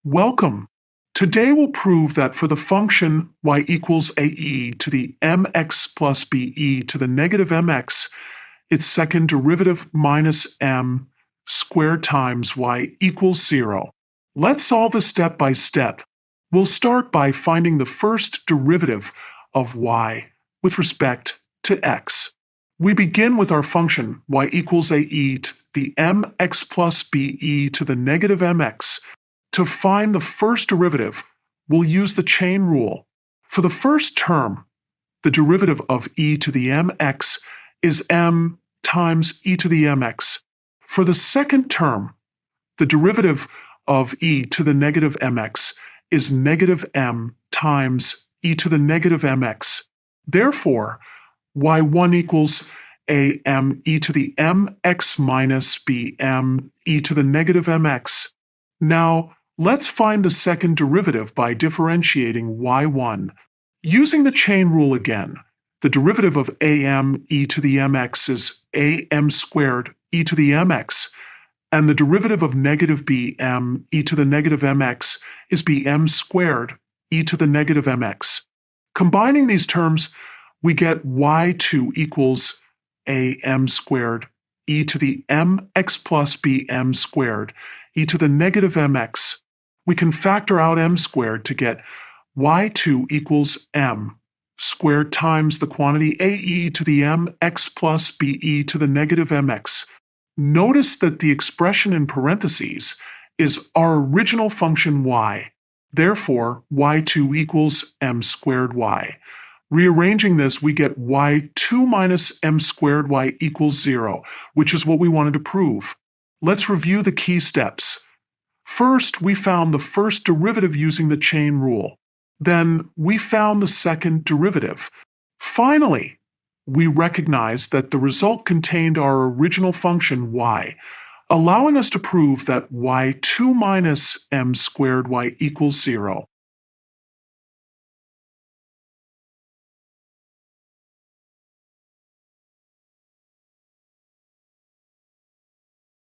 Welcome. Today we'll prove that for the function y equals ae to the mx plus be to the negative mx, its second derivative minus m squared times y equals 0. Let's solve this step by step. We'll start by finding the first derivative of y with respect to x. We begin with our function y equals ae to the mx plus be to the negative mx. To find the first derivative, we'll use the chain rule. For the first term, the derivative of e to the mx is m times e to the mx. For the second term, the derivative of e to the negative mx is negative m times e to the negative mx. Therefore, y1 equals am e to the mx minus bm e to the negative mx. Now, let's find the second derivative by differentiating y1. Using the chain rule again, the derivative of am e to the mx is am squared e to the mx, and the derivative of negative bm e to the negative mx is bm squared e to the negative mx. Combining these terms, we get y2 equals am squared e to the mx plus bm squared e to the negative mx. We can factor out m squared to get y2 equals m squared times the quantity ae to the mx plus be to the negative mx. Notice that the expression in parentheses is our original function y. Therefore, y2 equals m squared y. Rearranging this, we get y2 minus m squared y equals 0, which is what we wanted to prove. Let's review the key steps. First, we found the first derivative using the chain rule. Then, we found the second derivative. Finally, we recognized that the result contained our original function y, allowing us to prove that y2 minus m squared y equals 0.